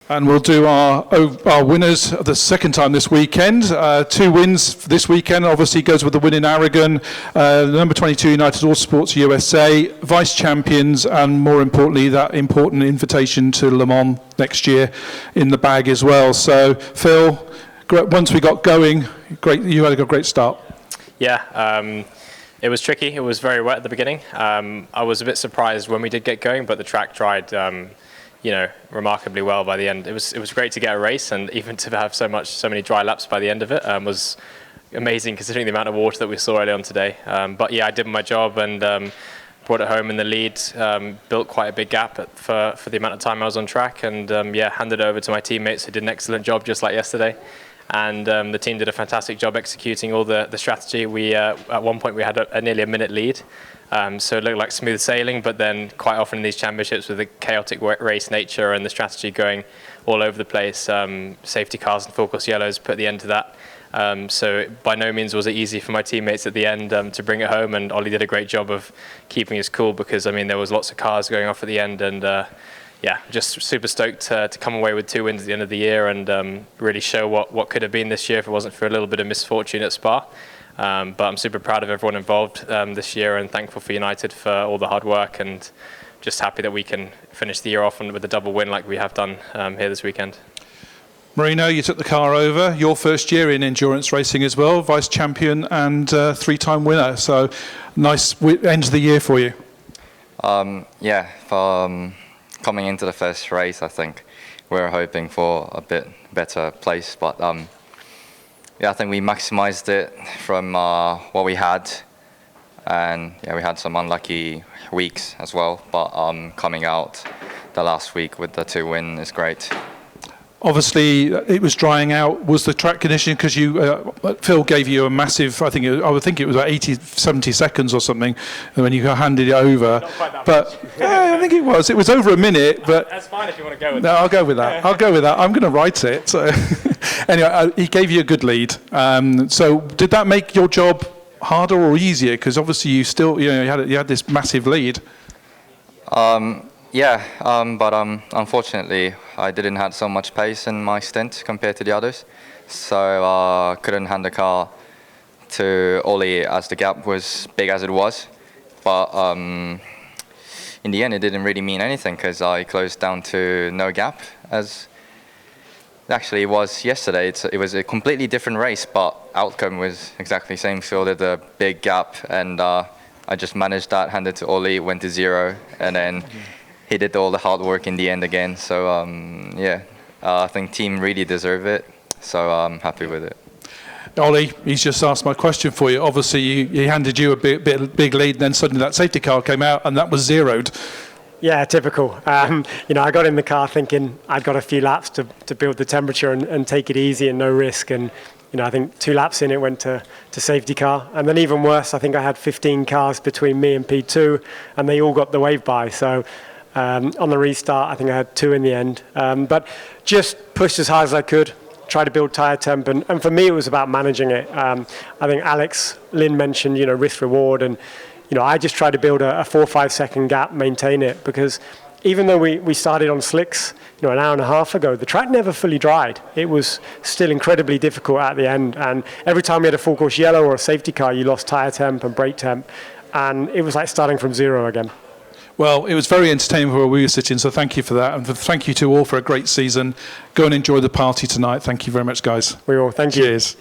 And we'll do our winners the second time this weekend. 2 wins this weekend, obviously goes with the win in Aragon, the number 22 United Autosports USA, vice champions, and more importantly, that important invitation to Le Mans next year in the bag as well. So, Phil, once we got going, great, you had a great start. Yeah. It was tricky. It was very wet at the beginning. I was a bit surprised when we did get going, but the track dried remarkably well by the end. It was great to get a race, and even to have so many dry laps by the end of it was amazing considering the amount of water that we saw early on today. But yeah, I did my job and brought it home in the lead. Built quite a big gap for the amount of time I was on track, and handed it over to my teammates who did an excellent job just like yesterday. And the team did a fantastic job executing all the strategy. We at one point we had nearly a minute lead. So it looked like smooth sailing, but then quite often in these championships with the chaotic race nature and the strategy going all over the place, safety cars and full course yellows put the end to that. So by no means was it easy for my teammates at the end to bring it home, and Ollie did a great job of keeping us cool because, I mean, there was lots of cars going off at the end, and just super stoked to come away with 2 wins at the end of the year and really show what could have been this year if it wasn't for a little bit of misfortune at Spa. But I'm super proud of everyone involved this year and thankful for United for all the hard work, and just happy that we can finish the year off with a double win like we have done here this weekend. Marino, you took the car over, your first year in endurance racing as well, vice champion and 3-time winner, so nice end of the year for you. Coming into the first race, I think we were hoping for a bit better place, but I think we maximized it from what we had, and we had some unlucky weeks as well, but coming out the last week with the 2 win is great. Obviously, it was drying out. Was the track condition, because Phil gave you a massive, I would think it was about 70 seconds or something when you handed it over. Not quite that but much. I think it was. It was over a minute, but that's fine if you want to go with that. No, I'll go with that. I'll go with that. I'm going to write it. So anyway, he gave you a good lead. So did that make your job harder or easier? Because obviously you still, you had this massive lead. But unfortunately, I didn't have so much pace in my stint compared to the others, so couldn't hand the car to Ollie as the gap was big as it was. But in the end, it didn't really mean anything because I closed down to no gap, as actually it was yesterday. It was a completely different race, but outcome was exactly the same. Phil did a big gap, and I just managed that, handed to Ollie, went to 0, and then he did all the hard work in the end again. So I think team really deserve it. So I'm happy with it. Ollie, he's just asked my question for you. Obviously, he handed you a big lead, and then suddenly that safety car came out, and that was zeroed. Yeah, typical. I got in the car thinking I'd got a few laps to build the temperature and take it easy and no risk. And I think 2 laps in, it went to safety car. And then even worse, I think I had 15 cars between me and P2, and they all got the wave by. So on the restart, I think I had 2 in the end. But just pushed as hard as I could, tried to build tyre temp. And for me, it was about managing it. I think Lynn mentioned, risk reward. And, I just tried to build a 4 or 5 second gap, maintain it. Because even though we started on slicks, an hour and a half ago, the track never fully dried. It was still incredibly difficult at the end. And every time we had a full course yellow or a safety car, you lost tyre temp and brake temp. And it was like starting from 0 again. Well, it was very entertaining where we were sitting, so thank you for that. And thank you to all for a great season. Go and enjoy the party tonight. Thank you very much, guys. We will. Thank you. Cheers.